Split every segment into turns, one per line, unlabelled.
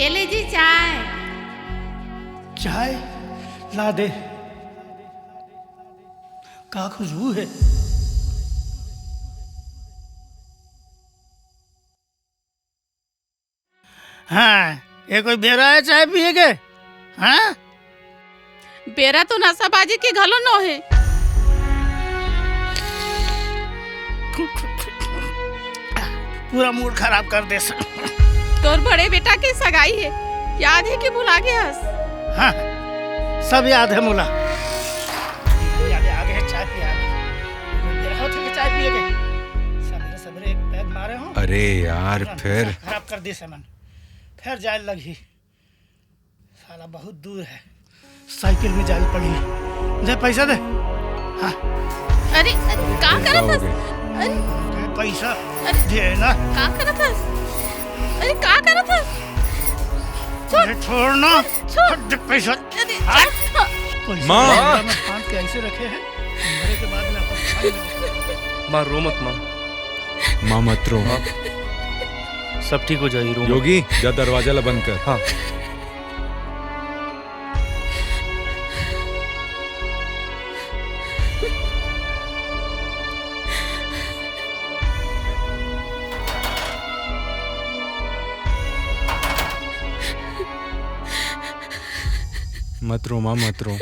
ये लीजिए चाय।
चाय ला दे। का खुशबू है। हाँ, ये कोई बेरा है चाय पिए के? हाँ?
बेरा तो नशाबाजी के घलो नो है।
पूरा मूड खराब कर दे सा।
तोर बड़े बेटा की सगाई है, याद है कि भुला गया हस?
हाँ, सब याद है मुला। आगे चाय पिया। चाय पिए के सवेरे सवेरे एक पैग मारे हो।
अरे यार फिर
खराब कर दी मन। फिर जाए लगी। साला बहुत दूर है, साइकिल में जाए पड़ी। मुझे पैसा दे। हाँ।
अरे का करत हस?
अरे पैसा
अरे
दे ना।
का करत हस? अरे का करत हस?
छोड़ ना।
छोड़
पैसा।
अरे
माँ
में फांद के ऐसे रखे हैं, मरे के बाद में आपको
माँ रो मत माँ।
माँ मत रो।
सब ठीक हो जाएगी, रो मत।
योगी जा दरवाजा ला बंद कर।
हाँ।
मत रो माँ मत रो।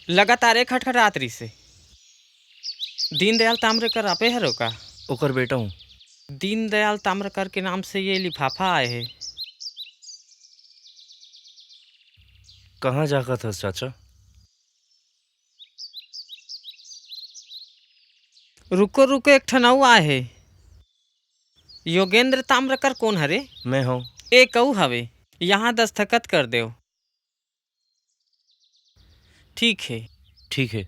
लगातार खटखटात रही से दीनदयाल ताम्रकर आपे हरो का?
ओकर बेटा हूँ।
दीनदयाल ताम्रकर के नाम से ये लिफाफा आए है।
कहाँ जाकर था चाचा?
रुको रुको, एक ठनाऊ आए है। योगेंद्र ताम्रकर कौन हरे?
मैं हूँ।
ए कहू हवे, यहाँ दस्तखत कर दो। ठीक है।
ठीक है।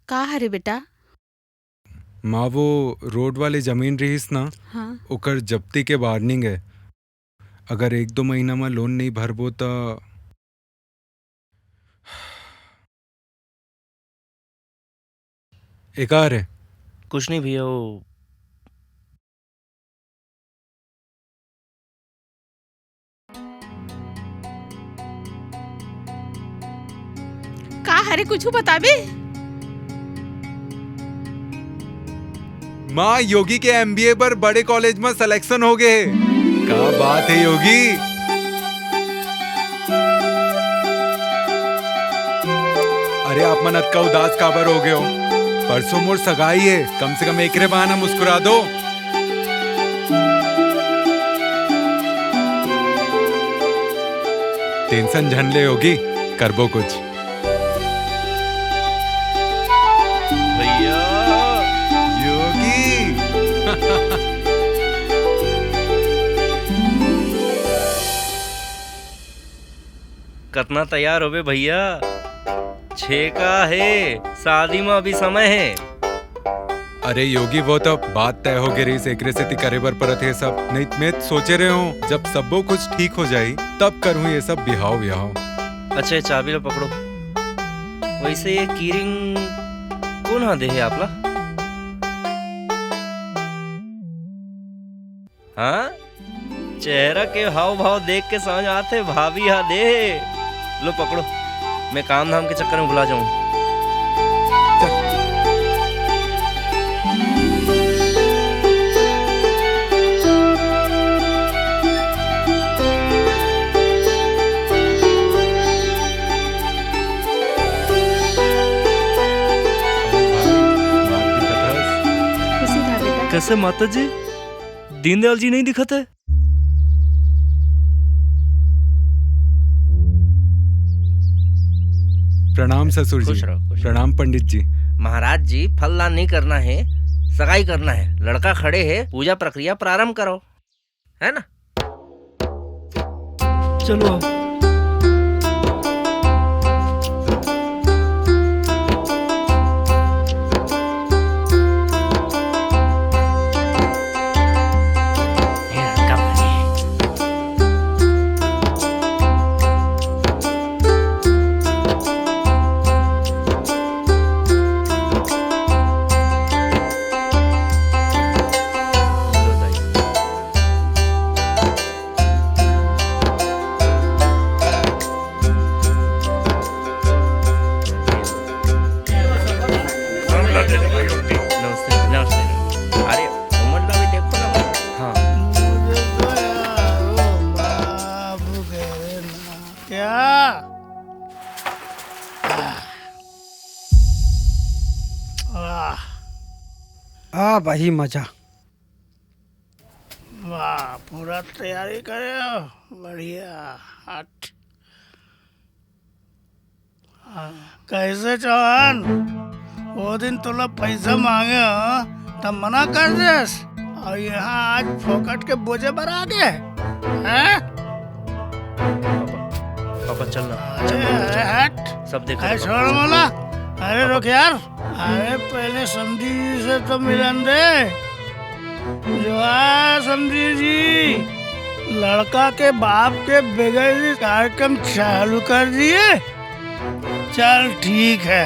का हरे बेटा?
माँ वो रोड वाली जमीन रहीस ना,
हाँ।
ओकर जब्ती के वार्निंग है। अगर 1-2 महीना में लोन नहीं भरबो तो एकार है।
कुछ नहीं भैया, वो
का हरे कुछ बताबे?
माँ योगी के MBA पर बड़े कॉलेज में सिलेक्शन हो गए। क्या बात है योगी। अरे आप मन अटका उदास काबर हो गए हो? परसों मोर सगाई है, कम से कम एक रे बहाना मुस्कुरा दो। टेंशन झन ले होगी, करबो कुछ।
भैया
योगी
कितना तैयार हो बे भैया? 6 का है, शादी में अभी समय है।
अरे योगी वो तो बात तय हो गई रही, एकरे से करे बर परत है सब। नहीं मैं सोचे रहे हूँ जब सबो कुछ ठीक हो जाई तब करूँ ये सब बिहाव बिहाव।
अच्छा चाबी लो पकड़ो। वैसे ये कीरिंग कौन हा दे है आपला? हाँ, चेहरा के हाव भाव देख के समझ आते भाभी हा दे। लो पकड़ो, मैं काम धाम के चक्कर में भुला जाऊं। कैसे माता जी? दीनदयाल जी नहीं दिखते?
प्रणाम ससुर जी।
खुश रहो, खुश रहो।
प्रणाम पंडित जी।
महाराज जी, फलदान नहीं करना है, सगाई करना है। लड़का खड़े है, पूजा प्रक्रिया प्रारंभ करो, है ना? चलो आओ।
क्या? वाह
भाई मजा।
वाह, पूरा तैयारी करे हो, बढ़िया। हट। हाँ, कैसे चौहान, वो दिन तुला पैसा मांगे हो तब मना कर देस, और यहाँ आज फोकट के बोझे भरा गए हैं?
पापा चलना।
अरे हट,
सब देख
अरे छोड़ मोला। अरे रुक यार, अरे पहले समझी से तो मिलन दे। जो है समझी जी, लड़का के बाप के बगैर ही कार्यक्रम चालू कर दिए। चल ठीक है,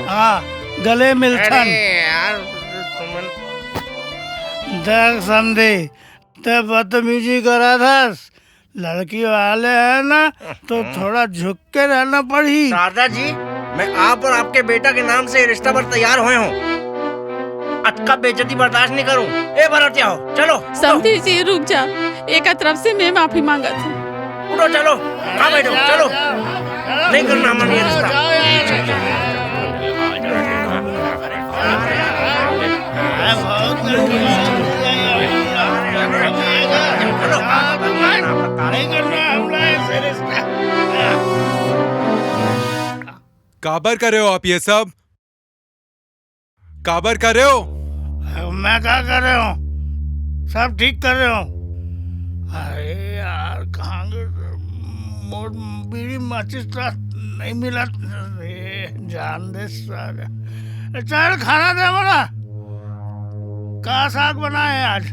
हाँ गले मिलथन।
यार
देख समझी, ते बदतमीजी करा था, लड़की वाले है ना तो थोड़ा झुक के रहना पड़ी।
शारदा जी, मैं आप और आपके बेटा के नाम से रिश्ता पर तैयार हुए हूँ। अटका बेइज्जती बर्दाश्त नहीं करूँ। ए भरतिया हो, चलो
समझी जी रुक जा, एक तरफ से मैं माफी मांगा था।
उठो, चलो कहाँ बैठो, चलो नहीं करना हमारा ये रिश्ता।
काबर कर रहे हो आप ये सब? काबर कर रहे हो?
मैं क्या कर रहा हूँ? सब ठीक कर रहा हूँ। अरे यार कहाँ बीड़ी माचिस नहीं मिला। जान दे सारा। चल खाना दे बोला। का साग बना है आज?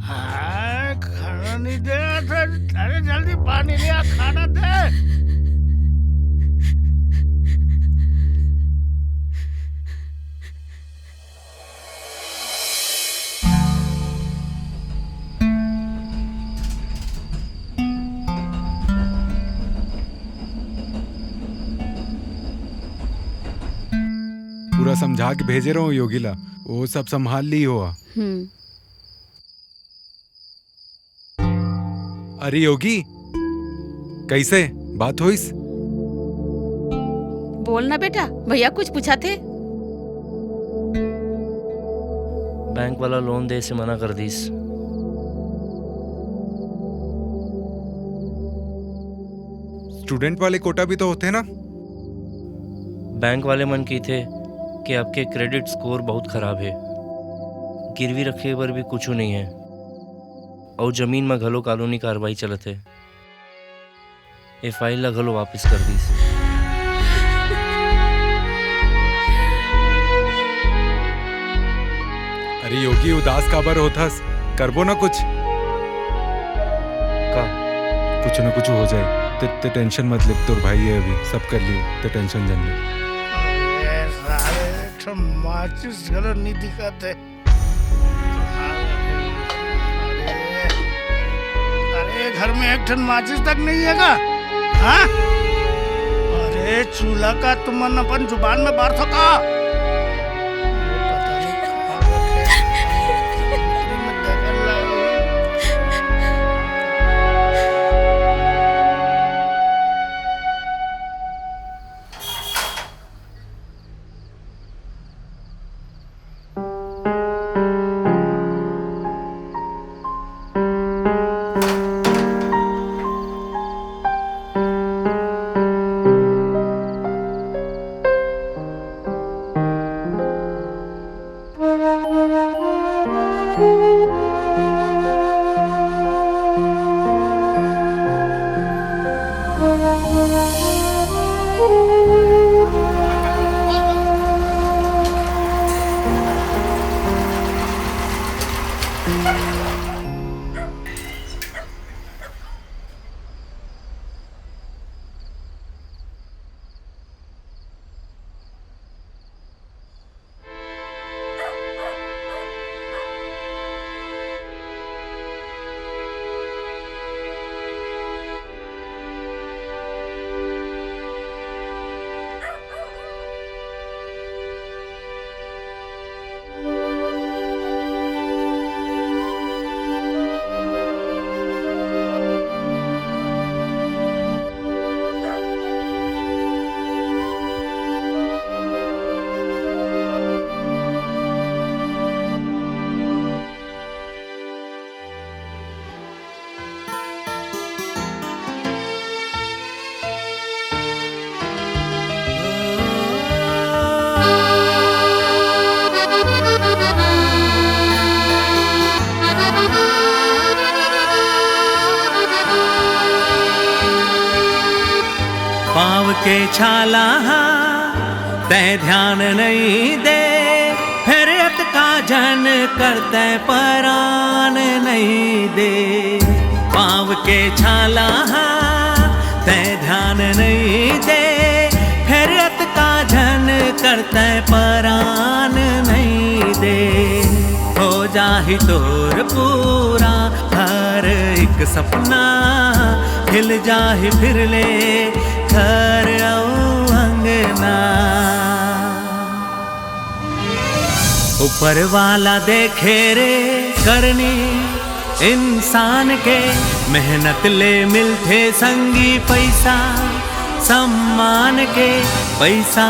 हाँ, खाना नहीं दे रहा था। अरे जल्दी पानी लिया, खाना दे।
पूरा समझा के भेजे रहा हूँ योगीला, वो सब संभाल ली हो। अरे योगी, कैसे बात होइस?
बोलना बेटा, भैया कुछ पूछा थे?
बैंक वाला लोन दे से मना कर दीस।
स्टूडेंट वाले कोटा भी तो होते ना?
बैंक वाले मन की थे कि आपके क्रेडिट स्कोर बहुत खराब है, गिरवी रखे पर भी कुछ नहीं है, और जमीन में घलो कानूनी कार्रवाई चलत है। ये फाइल ला घलो वापस कर दीस।
अरे योगी उदास काबर होथस? करबो ना कुछ।
का
कुछ ना कुछ हो जाए, ते टेंशन मत ले। तोर भाई है अभी, सब कर लिए, ते टेंशन जन ले।
माचिस गलो नहीं दिखाते। अरे घर में एक टन माचिस तक नहीं है का? हाँ? अरे चूल्हा का तुमन अपन जुबान में बार थो का?
पाँव के छाला तय ध्यान नहीं दे, फिर अत का जन करते परान नहीं दे। पाँव के छाला तय ध्यान नहीं दे, फिर अत का जन करते परान नहीं दे। हो जाहि तोर पूरा हर एक सपना, खिल जाहि फिर ले घर अंगना। ऊपर वाला देखे रे करनी इंसान के, मेहनत ले मिलते संगी पैसा सम्मान के, पैसा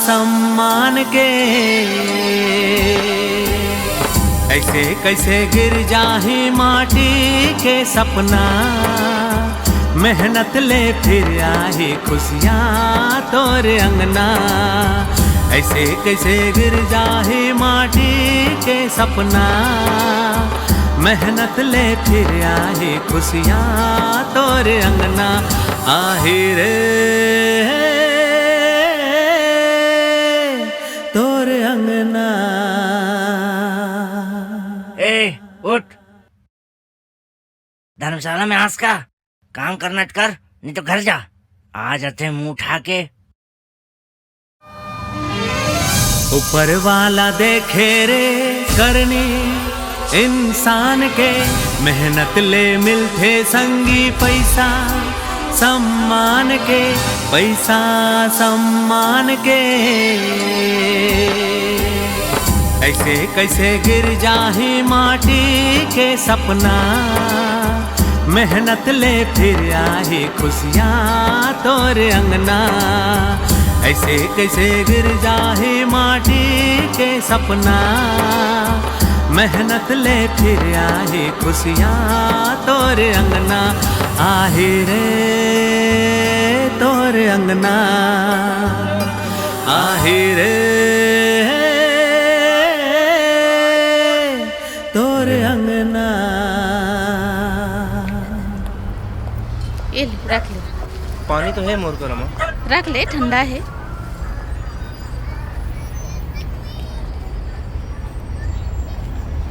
सम्मान के। ऐसे कैसे गिर जाही माटी के सपना, मेहनत ले फिर आही खुशियाँ तोरे अंगना। ऐसे कैसे गिर जाही माटी के सपना, मेहनत ले फिर आही खुशियाँ तोरे अंगना। आही रे तोरे अंगना।
ए उठ, धर्मशाला में हंस का काम करना कर, नहीं तो घर जा। आ जाते मुंह उठा के।
ऊपर वाला देखे रे करनी इंसान के, मेहनत ले मिलते संगी पैसा सम्मान के, पैसा सम्मान के। ऐसे कैसे गिर जाही माटी के सपना, मेहनत ले फिर आही खुशियाँ तोरे अंगना। ऐसे कैसे गिर जाही माटी के सपना, मेहनत ले फिर आही खुशियाँ तोरे अंगना। आही रे तोरे अंगना, आही रे तोरे अंगना।
ये ले, रख ले।
पानी तो है मोर को रमा।
रख ले, ठंडा है।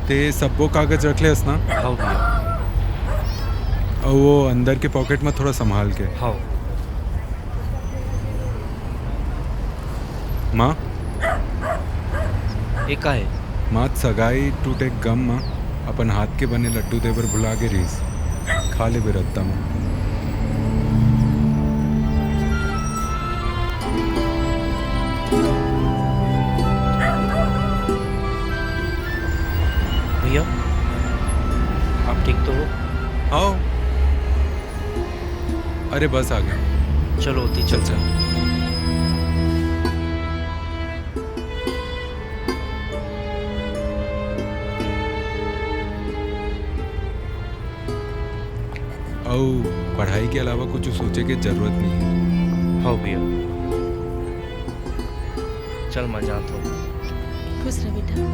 ते सबो कागज रख ले ना।
हाँ भैया।
और वो अंदर के पॉकेट में थोड़ा संभाल के।
हाँ।
माँ
एक का है
माँ सगाई टूटे गम माँ, अपन हाथ के बने लड्डू देवर भुला के रीस खा ले बिरत्ता माँ।
भैया आप ठीक तो हो?
आओ। अरे बस आ गया।
चलो होती चल चल।
और पढ़ाई के अलावा कुछ सोचे की जरूरत नहीं है।
हाँ भैया। चल मैं जाता हूँ।
खुश रह बेटा।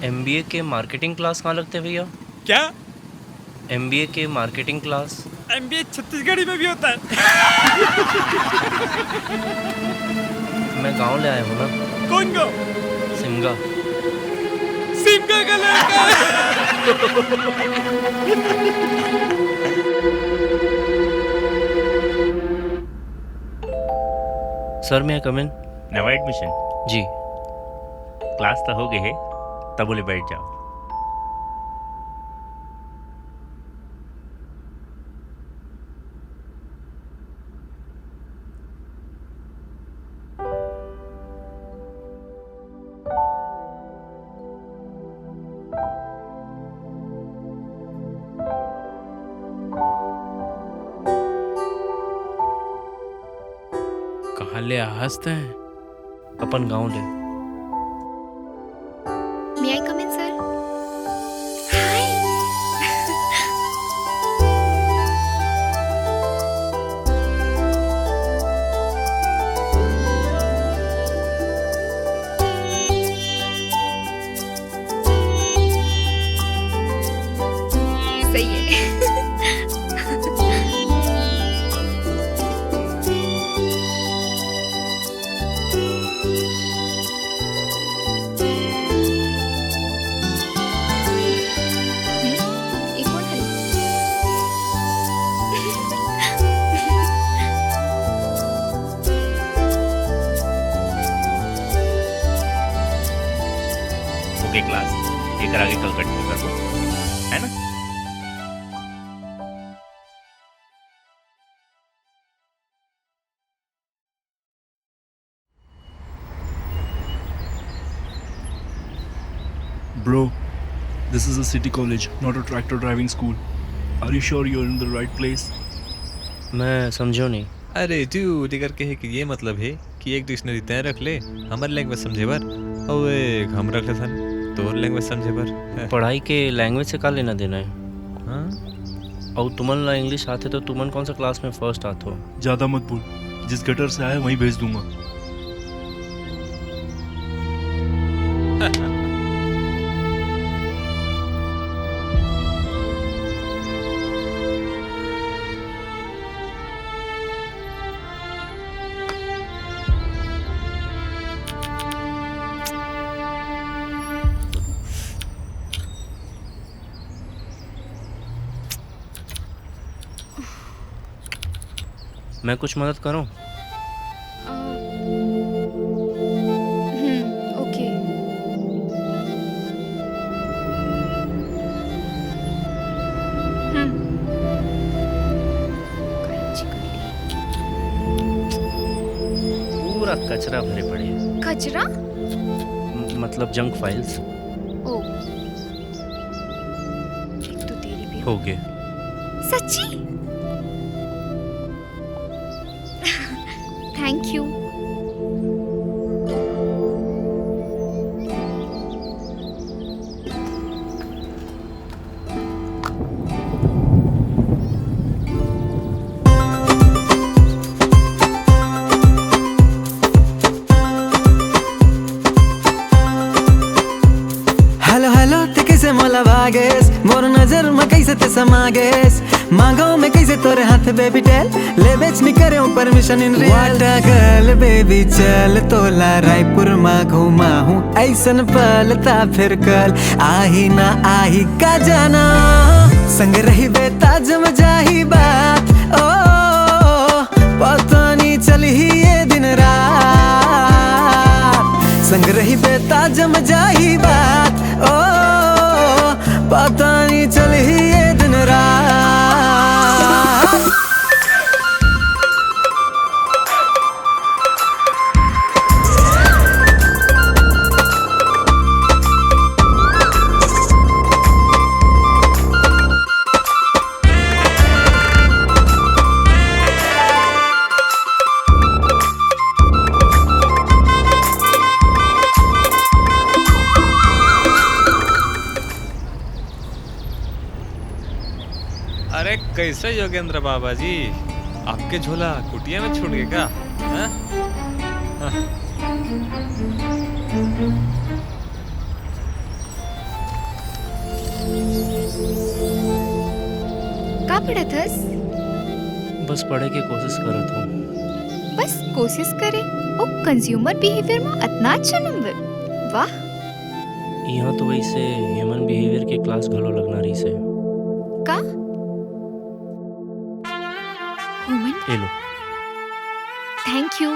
MBA के मार्केटिंग क्लास कहाँ लगते हैं भैया?
क्या?
MBA के मार्केटिंग क्लास?
MBA छत्तीसगढ़ी में भी होता है।
मैं गांव ले आया हूँ ना।
कौन गाँव?
सिमगा।
सिमगा का लड़का।
सर मैं कम इन?
नवा एडमिशन
जी।
क्लास तो हो गए है, तब बोले बैठ जाओ।
ले हंसते हैं।
अपन गांव ले।
मे आई कम इन सर? सही है। एक और है।
ओके क्लास, एक आगे कल कंटिन्यू कर दो, है ना?
Bro, this is a city college, not a tractor driving school. Are you sure you're in the right place?
मैं समझो नहीं।
अरे ड्यूड इकर के है कि ये मतलब है कि एक डिक्शनरी तय रख ले हमार लैंग्वेज समझे बर और एक हम रख ले सन तोर लैंग्वेज समझे बर।
पढ़ाई के लैंग्वेज से का लेना देना है?
हाँ?
और तुमन ला इंग्लिश आते तो तुमन कौन सा क्लास में फर्स्ट आते हो?
ज्यादा मत बोल, जिस गटर से आया वहीं भेज दूंगा।
मैं कुछ मदद करूं?
ओके।
पूरा कचरा भरे पड़े हैं।
कचरा?
मतलब जंक फाइल्स।
ओ, एक तो तेरी भी
हो गए।
सच्ची? Thank you.
हेलो हेलो ते कैसे मोला भागेस मोर नजर में कैसे ते समागेस मांगो में कैसे तोरे हाथ बेबी टेल ले बेच नहीं करे परमिशन इन रियल वाटा गर्ल बेबी चल तोला रायपुर मा घुमा हूँ ऐसन पलता फिर कल आही ना आही का जाना संग रही बेता जम जाही बात ओ पता नहीं चली ही ये दिन रात संग रही बेता जम जाही बात ओ पता नहीं चली ही ये दिन रात।
अरे कैसे योगेंद्र बाबा जी आपके झोला कुटिया में छूट गया क्या? हाँ? हाँ।
का पढ़त हस?
बस पढ़े के कोशिश करत हूँ।
बस कोशिश करे ओ कंज्यूमर बिहेवियर में इतना अच्छा नंबर, वाह।
यहाँ तो वैसे ह्यूमन बिहेवियर के क्लास घलो लगना रही से।
का? ह्यूमन?
ले लो।
Thank you.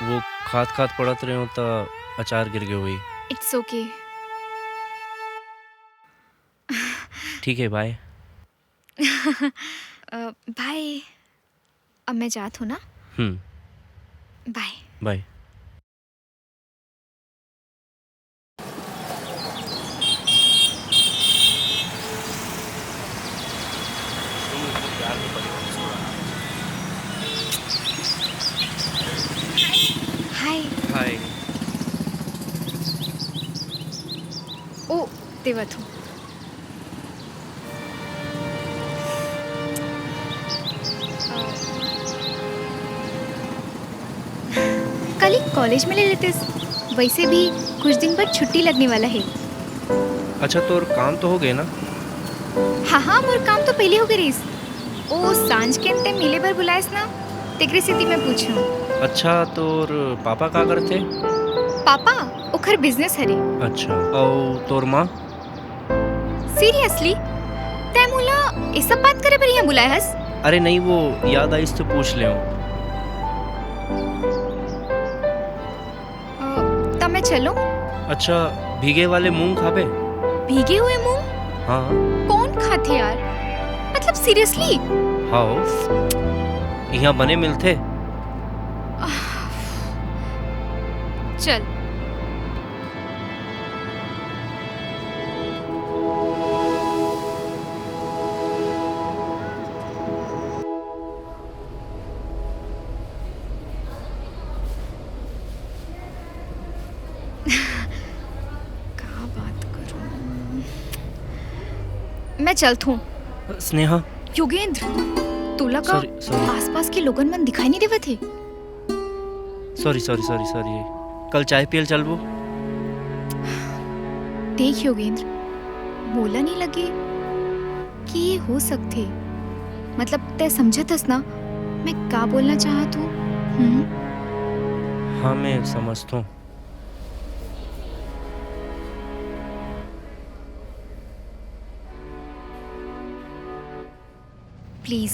वो खात खात पड़त रहे हो तो अचार गिर गए हुई।
It's okay.
ठीक है बाय।
बाय। अब मैं जात हूँ ना। Bye
bye.
आगे बढ़े
हाय
हाय।
ओ देवथु कल ही कॉलेज में ले लेते, वैसे भी कुछ दिन बाद छुट्टी लगने वाला है।
अच्छा तोर काम तो हो गए ना?
हाँ मोर काम तो पहले हो गए रहीस। ओ सांझ के अंते मिले भर बुलायस ना, तेकरे स्थिति में पूछूं।
अच्छा तोर पापा का करते?
पापा ओखर बिजनेस हरे।
अच्छा और तोर माँ?
सीरियसली तै मोला ये सब बात करे पर यहाँ बुलाए हस?
अरे नहीं, वो याद आई तो पूछ ले।
तब मैं चलूं?
अच्छा भीगे वाले मूंग खाबे?
भीगे हुए मूंग?
हाँ।
कौन खाते यार, मतलब सीरियसली?
हाँ यहाँ बने मिलते।
चल क्या बात करूं? मैं चलता हूँ।
स्नेहा।
योगेंद्र तोला का
sorry.
आसपास के लोगन मन दिखाई नहीं देवत थे।
सॉरी कल चाय पियल चलबो?
देख योगेंद्र, बोला नहीं लगे कि ये हो सकते, मतलब तय समझतस ना मैं क्या बोलना चाहत हूँ?
हाँ मैं समझता हूँ।
प्लीज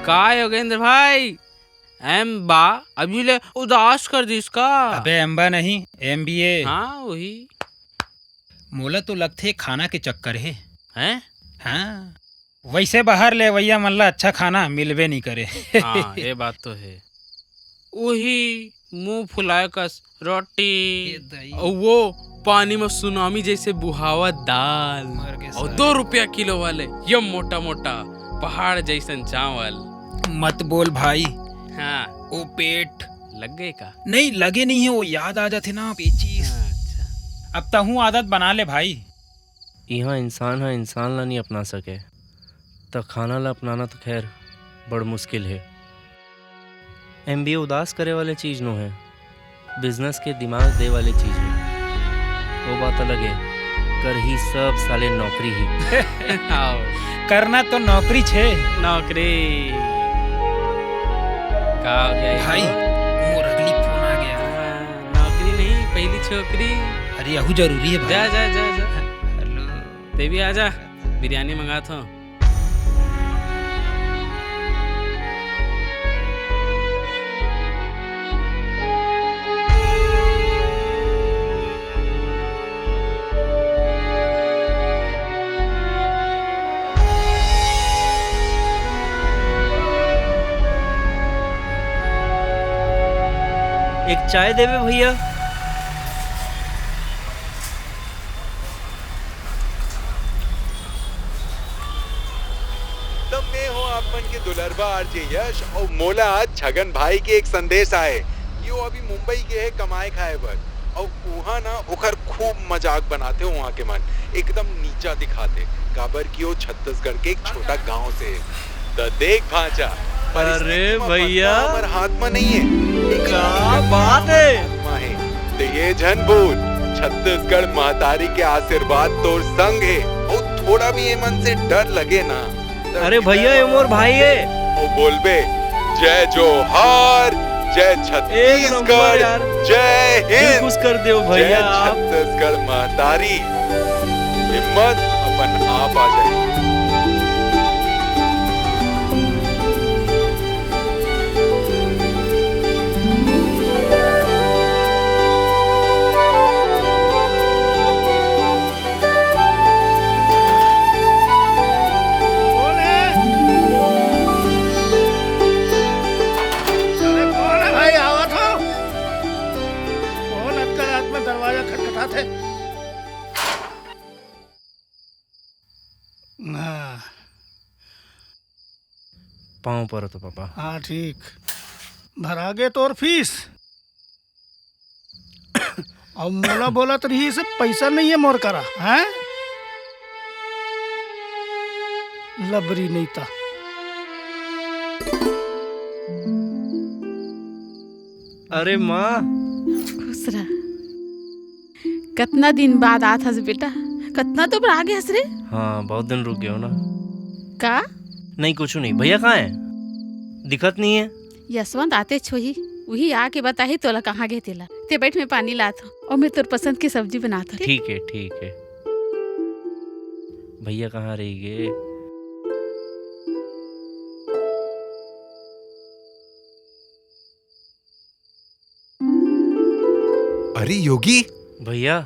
का योगेंद्र भाई एम्बा अभी ले उदास कर दी इसका।
अबे एम्बा नहीं MBA।
हाँ वही।
मोला तो लगते खाना के चक्कर है।
हैं?
हाँ वैसे बाहर ले भैया मल्ला अच्छा खाना मिलवे नहीं करे।
हाँ ये बात तो है। वही मुंह फुलाए कस रोटी और वो पानी में सुनामी जैसे बुहावा दाल और 2 रुपया किलो वाले यम मोटा मोटा पहाड़ जैसन चावल।
मत बोल भाई।
हाँ
वो पेट
लग गए का?
नहीं लगे नहीं है, वो याद आ जाते ना पेचीस।
अच्छा
अब तहू आदत बना ले भाई।
यहाँ इंसान है, इंसान ला नहीं अपना सके तो खाना ला अपनाना तो खैर बड़ मुश्किल है। MBA उदास करे वाले चीज नो है, बिजनेस के दिमाग दे वाले चीज है। वो बात अलग है, कर ही सब साले नौकरी ही।
करना तो नौकरी छे।
नौकरी का हो गया
भाई? मोर अगली फोन आ गया।
नौकरी नहीं पहली छोकरी।
अरे यहू जरूरी है भाई।
जा जा जा जा। हेलो ते भी आजा, बिरयानी मंगाता हूँ।
एक चाय देवे भैया।
मैं हूँ आप मन के दुलरबा आरजे यश और मोला छगन भाई के एक संदेश आए। यो अभी मुंबई के है कमाए खाए बर, और वहाँ ना ओकर खूब मजाक बनाते हो, वहाँ के मन एकदम नीचा दिखाते, काबर की वो छत्तीसगढ़ के एक छोटा गांव से है। तो देख भांजा,
अरे भैया
हमारे हाथ में नहीं है,
क्या बात है।
तो ये जन बोल, छत्तीसगढ़ महतारी के आशीर्वाद तोर संग है, और थोड़ा भी ये मन से डर लगे ना,
अरे भैया ये मोर भाई है,
वो बोल बे जय जोहार, जय छत्तीसगढ़, जय हिंद,
खुश कर दो भैया,
छत्तीसगढ़ महतारी, हिम्मत अपन आप आ जाए।
पाँव पर तो पापा।
हाँ ठीक, भरा गे तोर फीस। और मोला बोलत रही से पैसा नहीं है मोर करा, हैं? लबरी नहीं था।
अरे माँ,
खुश रह। कितना दिन बाद आत हस बेटा, कितना तो आ गया हस रे।
हाँ बहुत दिन रुक गया हो ना।
का?
नहीं कुछ नहीं। भैया कहाँ है? दिखत नहीं है।
यशवंत आते छोही, वही आके बताही तोला कहाँ गए तेला। ते बैठ में पानी लात हूँ और मैं तोर पसंद की सब्जी बनात हूँ।
ठीक है ठीक है। भैया कहाँ रही गे?
अरे योगी
भैया,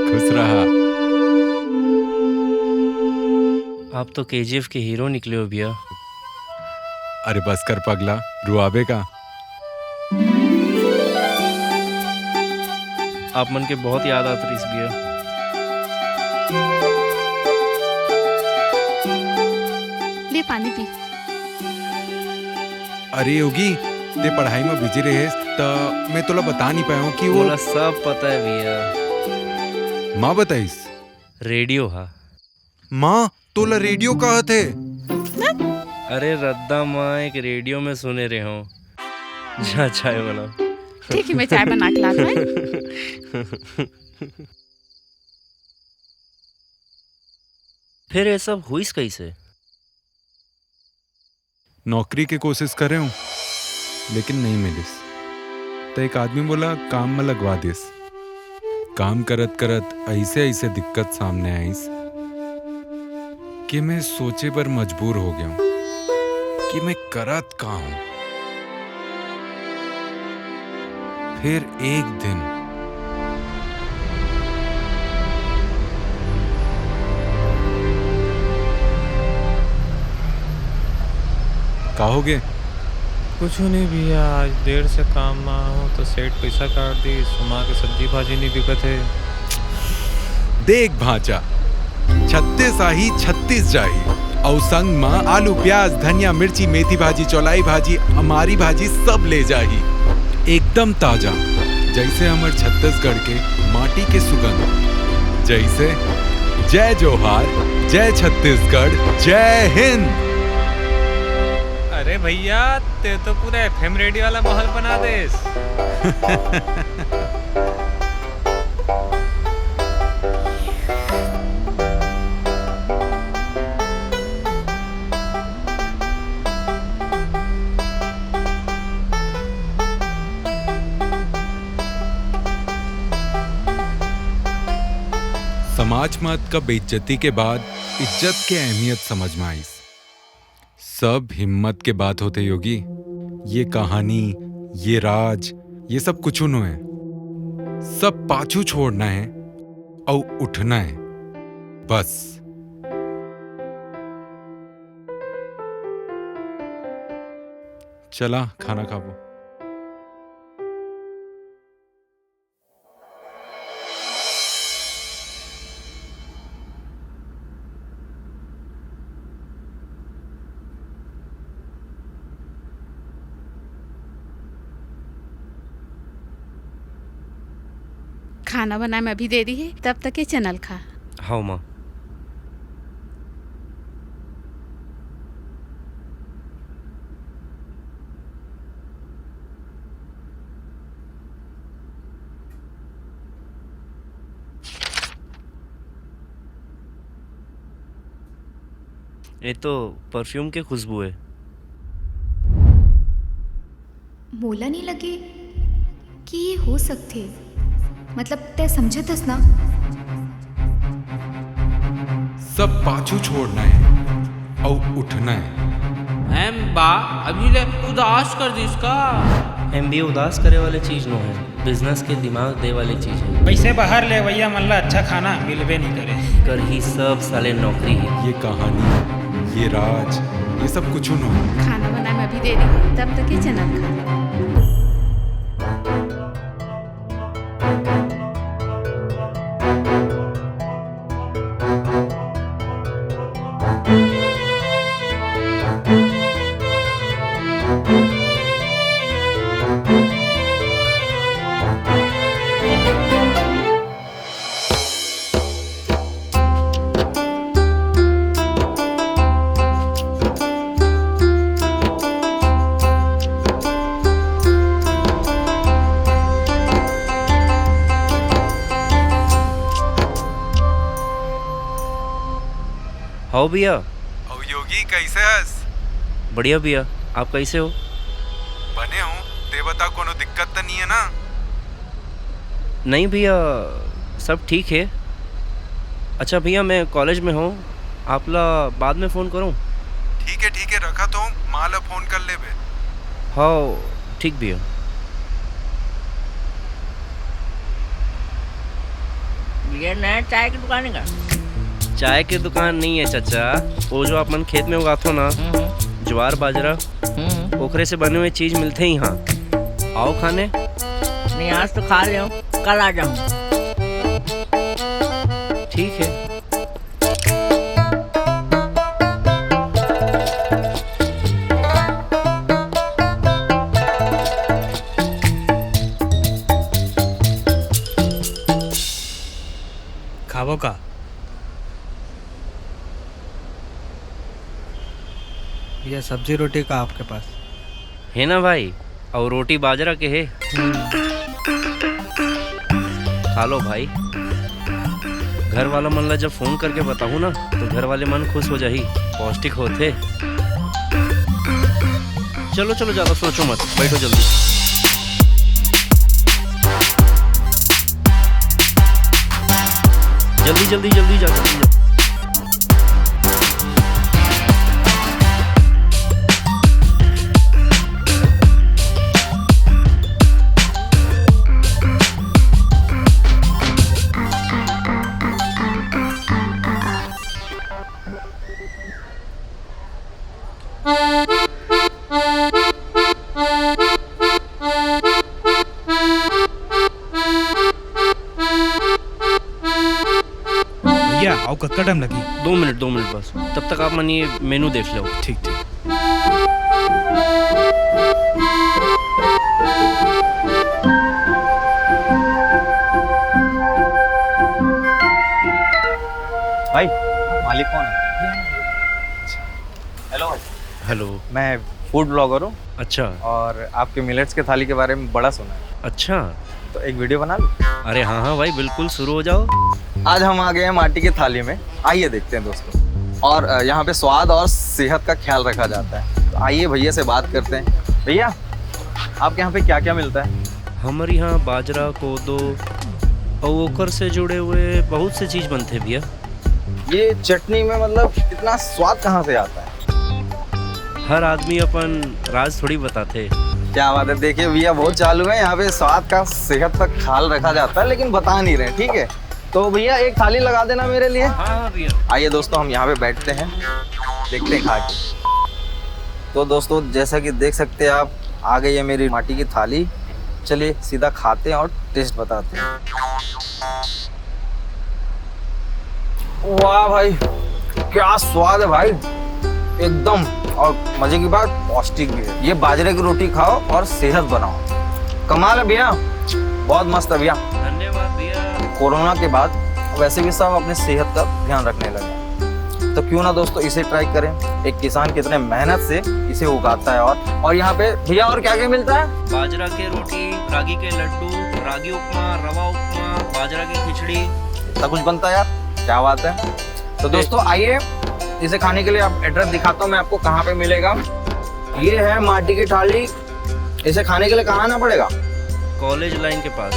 खुश रहा।
आप तो केजीएफ के हीरो निकले हो भैया।
अरे बस कर पगला, रुआबे का।
आप मन के बहुत याद आत रही भैया।
ले पानी पी।
अरे योगी, ते पढ़ाई में बिजी रहे तो मैं तोला बता नहीं पाया हूँ कि वो
बोला सब पता है भैया।
माँ बताइस
रेडियो हा।
माँ तोला रेडियो कहा थे?
अरे रद्दा माँ एक रेडियो में सुने रहे हो। जा चाय बनाओ।
ठीक है मैं चाय बना के लाता हूँ।
फिर ये सब हुई कैसे?
नौकरी की कोशिश कर रहे हूँ लेकिन नहीं मिलिस। तो एक आदमी बोला काम में लगवा दिस। काम करत करत ऐसे ऐसे दिक्कत सामने आईस कि मैं सोचे पर मजबूर हो गया हूँ कि मैं करत का हूँ। फिर एक दिन कहोगे?
कुछ नहीं भैया, आज देर से काम में आऊँ तो सेठ पैसा काट दी। सुमा के सब्जी भाजी नहीं बिकत है।
देख भांचा, 36 आही 36 जाही और संग में आलू प्याज धनिया मिर्ची मेथी भाजी चौलाई भाजी हमारी भाजी सब ले जाही, एकदम ताजा, जैसे हमारे छत्तीसगढ़ के माटी के सुगंध जैसे। जय जोहार, जय छत्तीसगढ़, जय हिंद।
अरे भैया ते तो पूरा एफएम रेडियो वाला माहौल बना देस।
समाज मत का बेइज्जती के बाद इज्जत के अहमियत समझ में आई। सब हिम्मत के बात होते योगी। ये कहानी, ये राज, ये सब कुछ उन्हों है। सब पाछू छोड़ना है और उठना है बस। चला खाना खाओ।
खाना बनाए में अभी देरी है, तब तक ये चनल खा।
हाँ माँ। ये तो परफ्यूम की खुशबू है।
मोला नहीं लगे कि ये हो सकते, मतलब तय समझतस ना।
सब पाछू छोड़ना है और उठना है।
एम बा अभी ले उदास कर दी इसका।
MBA उदास करे वाले चीज नो है, बिजनेस के दिमाग दे वाली चीज है।
पैसे बाहर ले भैया मल्ला अच्छा खाना मिलवे नहीं करे।
कर ही सब साले नौकरी है।
ये कहानी, ये राज, ये सब कुछ न हो।
खाना बनाए में अभी देरी है, तब तक ये चनल खा।
हाउ भैया।
और योगी कैसे हस?
बढ़िया भैया, आप कैसे हो?
बने हूँ, ते बता कोनो दिक्कत तो नहीं है ना?
नहीं भैया, सब ठीक है। अच्छा भैया, मैं कॉलेज में हूँ, आपला बाद में फ़ोन करूँ?
ठीक है, रखा तो माला फ़ोन कर ले बे।
हाँ ठीक भैया।
ये नया चाय की दुकान है का?
चाय की दुकान नहीं है चाचा, वो जो अपन खेत में उगाते ना, ज्वार बाजरा, ओखरे से बने हुए चीज मिलते हैं यहाँ। आओ खाने।
नहीं आज तो खा ले, कल आ जाऊँ।
ठीक है।
खावो का? ये सब्जी रोटी का आपके पास
है ना भाई? और रोटी बाजरा के है। खा लो भाई। घर वाला मन ला जब फोन करके बताऊँ ना, तो घर वाले मन खुश हो जाही, पौष्टिक होते। चलो चलो, ज़्यादा सोचो मत, बैठो जल्दी। जल्दी जल्दी जल्दी जा, जल्दी जा।
भैया आओ, कक्का टाइम लगी?
2 मिनट बस। तब तक आप मनी मेनू देख लो।
ठीक।
भाई मालिक कौन है? हेलो भाई।
हेलो,
मैं फूड ब्लॉगर हूँ।
अच्छा।
और आपके मिलेट्स के थाली के बारे में बड़ा सुना है।
अच्छा,
तो एक वीडियो बना लो।
अरे हाँ भाई, बिल्कुल, शुरू हो जाओ।
आज हम आ गए हैं माटी की थाली में, आइए देखते हैं दोस्तों। और यहाँ पे स्वाद और सेहत का ख्याल रखा जाता है। तो आइए भैया से बात करते हैं। भैया आपके यहाँ पे क्या क्या मिलता है?
हमारे यहाँ बाजरा, कोदो और ओकर से जुड़े हुए बहुत से चीज़ बनते भैया।
ये चटनी में मतलब इतना स्वाद कहाँ से आता है?
हर आदमी अपन राज थोड़ी बताते।
क्या बात है, देखिए भैया बहुत चालू है। यहाँ पे स्वाद का, सेहत का ख्याल रखा जाता है, लेकिन बता नहीं रहे। ठीक है, तो भैया एक थाली लगा देना मेरे लिए।
हाँ भैया।
आइए दोस्तों, हम यहाँ पे बैठते हैं, देखते हैं खा के। तो दोस्तों जैसा कि देख सकते हैं आप, आ गई है मेरी माटी की थाली। चलिए सीधा खाते हैं और टेस्ट बताते हैं। वाह भाई, क्या स्वाद है भाई, एकदम। और मजे की बात, पौष्टिक भी है। ये बाजरे की रोटी खाओ और सेहत बनाओ। कमाल है भैया, बहुत मस्त है भैया।
धन्यवाद भैया।
कोरोना के बाद वैसे भी सब अपनी सेहत का ध्यान रखने लगे, तो क्यों ना दोस्तों इसे ट्राई करें। एक किसान कितने मेहनत से इसे उगाता है। और यहाँ पे भैया और क्या क्या मिलता है?
बाजरा के रोटी, रागी के लड्डू, रागी उपमा, रवा उपमा, बाजरा की खिचड़ी,
इतना कुछ बनता है यार, क्या बात है। तो दोस्तों आइए इसे खाने के लिए आप एड्रेस दिखाता हूँ मैं आपको कहाँ पे मिलेगा। ये है माटी की थाली। इसे खाने के लिए कहाँ आना पड़ेगा?
कॉलेज लाइन के पास।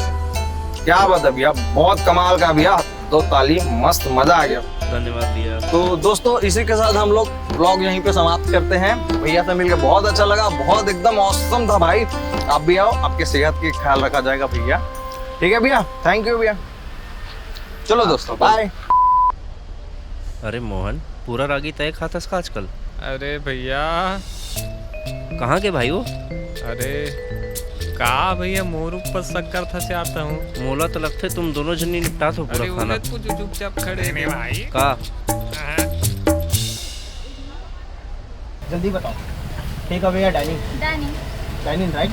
क्या बात है भैया, बहुत कमाल का भैया, 2 ताली, मस्त मजा आ गया।
धन्यवाद भैया।
तो दोस्तों इसी के साथ हम लोग ब्लॉग यहीं पे समाप्त करते हैं। भैया से मिलकर बहुत अच्छा लगा, बहुत एकदम औसम था भाई। आप भी आओ, आपके सेहत की ख्याल रखा जाएगा भैया। ठीक है भैया, थैंक यू भैया। चलो दोस्तों बाय।
अरे मोहन, पूरा रागी तय खातास का आजकल?
अरे भैया
कहाँ के भाई वो?
अरे का भैया, मोर ऊपर शक्कर था से आता हूँ।
मोला तो लगते तुम दोनों जनी निपटा तो पूरा खाना।
चुपचाप खड़े नहीं भाई
का
जल्दी बताओ, टेक अवे या dining? Dining right?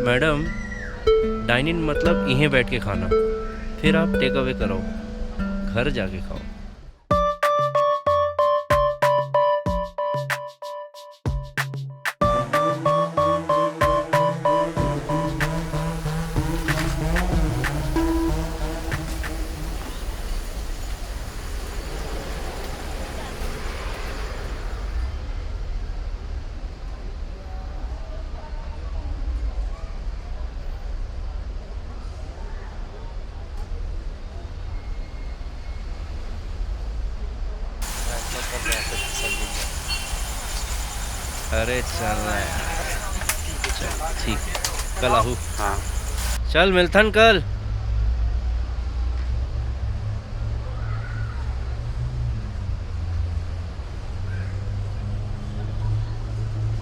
Madam, dining मतलब यहीं बैठ के खाना, फिर आप टेक अवे करो, घर जाके खाओ। अरे चल रहा है, चल ठीक है, कल आहू। हाँ चल मिलथन कल।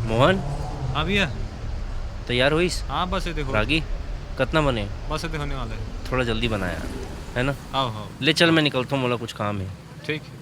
मोहन।
हाँ भैया।
तैयार हुईस?
हाँ बस ये देखो।
रागी कितना बने?
बस ये होने वाला है।
थोड़ा जल्दी बनाया है ना?
हाँ।
ले चल, मैं निकलता हूँ, मोला कुछ काम है।
ठीक है।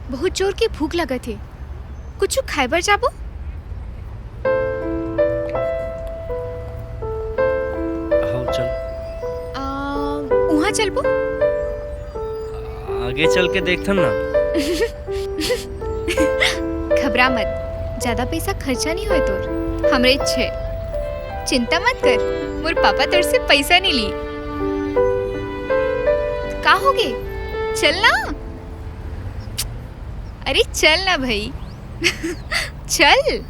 बहुत जोर की भूख लगा थे, कुछ खाइबर जाबो?
आओ चल।
वहाँ चलबो?
आगे चल के देखथन ना।
घबरा मत, ज्यादा पैसा खर्चा नहीं होए तोर, हमरे इच्छे। चिंता मत कर, मोर पापा तोर से पैसा नहीं ली। का होगे? चल ना। अरे चल ना भाई। चल।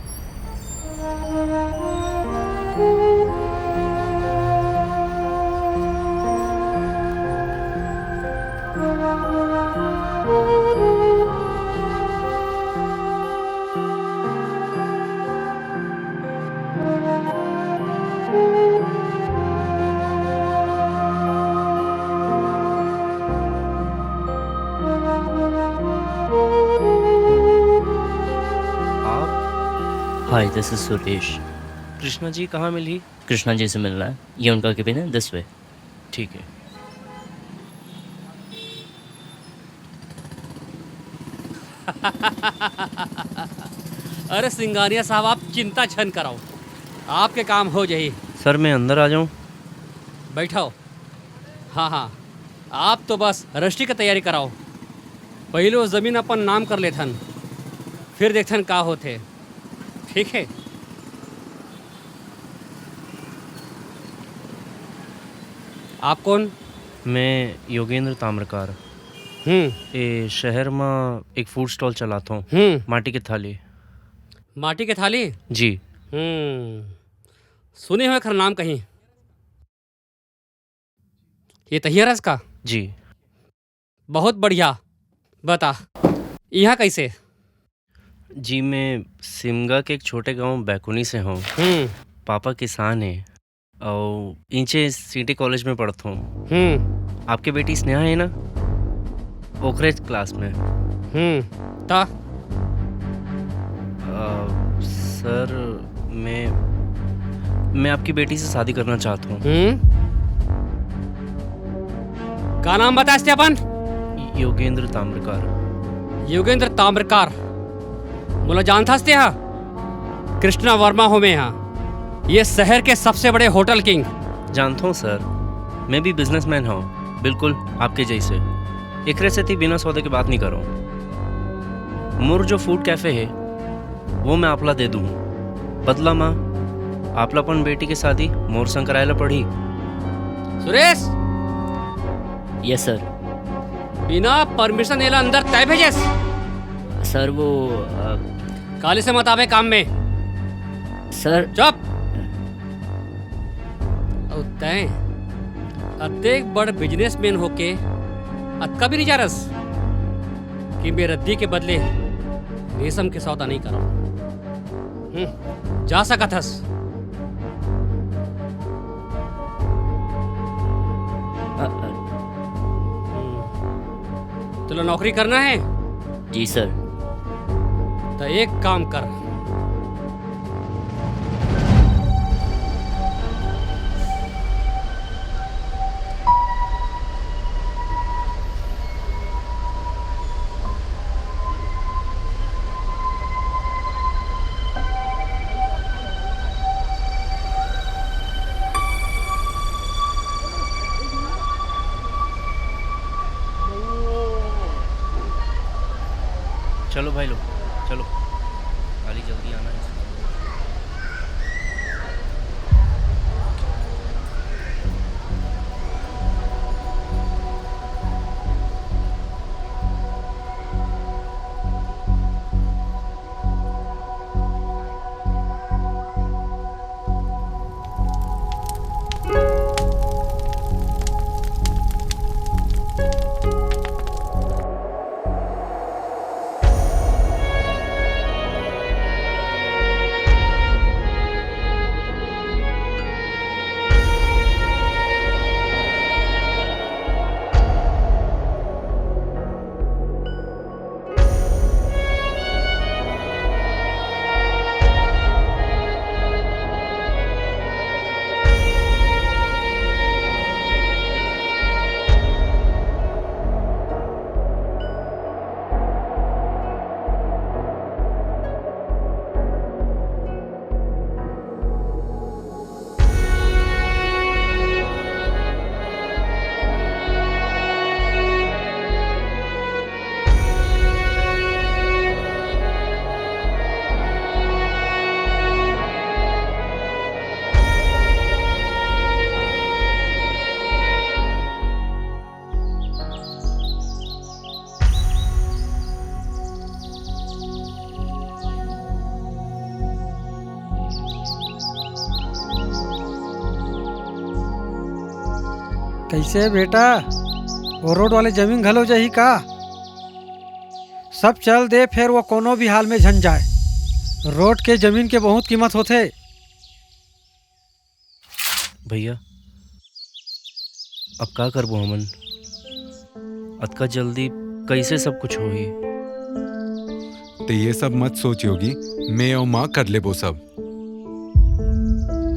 हाय, दिस इज सुरेश।
कृष्णा जी कहाँ मिली?
कृष्णा जी से मिलना है, ये उनका केबिन है, दिस वे।
ठीक है।
अरे सिंगानिया साहब, आप चिंता छन कराओ, आपके काम हो जाइए।
सर मैं अंदर आ जाऊं?
बैठाओ। हाँ, आप तो बस रजिस्ट्री की तैयारी कराओ। पहले वो ज़मीन अपन नाम कर लेथन, फिर देखथन का होते। ठीक है? आप कौन?
मैं योगेंद्र ताम्रकार। ए शहर में एक फूड स्टॉल चलाता हूँ, माटी की थाली।
माटी की थाली?
जी।
सुने हुए खर नाम कहीं। ये तहिया रस का?
जी।
बहुत बढ़िया। बता यहाँ कैसे?
जी मैं सिमगा के एक छोटे गांव बैकुनी से हूँ। पापा किसान है और इंचे सिटी कॉलेज में पढ़ता हूँ। आपके बेटी स्नेहा है ना? ओकरेज क्लास में।
ता
सर मैं आपकी बेटी से शादी करना चाहता हूँ।
का नाम बता स्टेफन?
योगेंद्र ताम्रकार।
योगेंद्र ताम्रकार बोला जानता स्ते हा कृष्णा वर्मा हो में यहाँ ये शहर के सबसे बड़े होटल किंग।
जानता हूँ सर, मैं भी बिजनेसमैन हूँ, बिल्कुल आपके जैसे। एकरे से थी बिना सौदे की बात नहीं करो। मोर जो फूड कैफे है वो मैं आपला दे दूँ, बदला माँ आपलापन बेटी की शादी मोर संग करायला पड़ी।
सुरेश।
Yes sir.
बिना परमिशन एला अंदर तय भेजेस।
सर वो
काले से मत आवे काम में।
सर
चुप। तय अत्येक बड़ बिजनेसमैन होके अतका भी नहीं जा रस कि मैं रद्दी के बदले रेशम के सौदा नहीं करो। जा सकत हस। तुला नौकरी करना है?
जी सर।
तो एक काम कर,
चलो भाई लोग चलो, खाली जल्दी आना है।
कैसे बेटा, वो रोड वाले जमीन घलो जाही का? सब चल दे, फिर वो कोनो भी हाल में झन जाए। रोड के जमीन के बहुत कीमत होते।
भैया अब का करबो हमन? अतका जल्दी कैसे सब कुछ होही?
तो ये सब मत सोच योगी, मैं और माँ कर ले वो सब।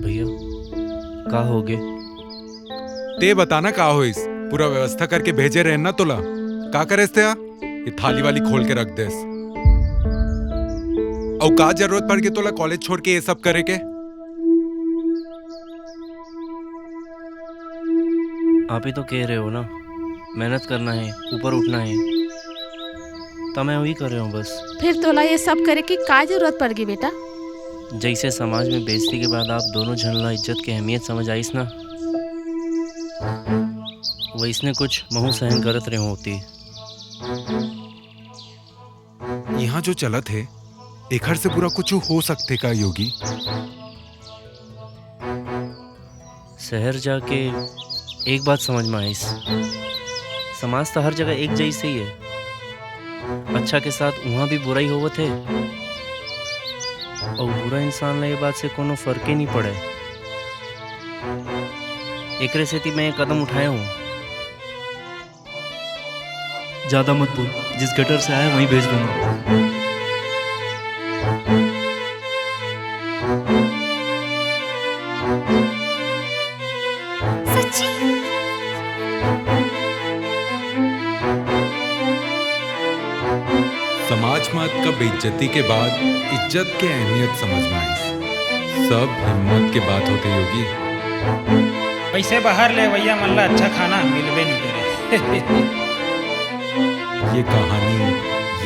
भैया का होगे?
ते बताना का होइस? पूरा व्यवस्था करके भेजे रहे ना तोला। का करेस ते? ये थाली वाली खोल के रख देस। और का जरूरत पड़ के तोला कॉलेज छोड़ के ये सब करे के?
आप ही तो कह रहे हो ना, मेहनत करना है, ऊपर उठना है, तो मैं वही कर रहा हूँ बस।
फिर तोला ये सब करे की का जरूरत पड़ गई बेटा?
जैसे समाज में बेइज्जती के बाद आप दोनों झनला इज्जत की अहमियत समझ आईस ना, वैसने कुछ महू सहन करत रहे होती।
यहाँ जो चलत है एखर से पूरा कुछ हो सकते का योगी?
शहर जाके एक बात समझ में आईस, समाज तो हर जगह एक जैसे ही है। अच्छा के साथ वहाँ भी बुराई होवत है, और बुरा इंसान ले ये बात से कोनो फर्क ही नहीं पड़े। एकरे से मैं एक कदम उठाया हूँ।
ज़्यादा मत बोल, जिस गटर से आया वहीं भेज दूंगा।
समाज मत का बेइज्जती के बाद इज्जत के अहमियत समझ में आई। सब हिम्मत के बात होते योगी।
पैसे बाहर ले भैया मल्ला अच्छा खाना मिलवे नहीं करे।
ये कहानी,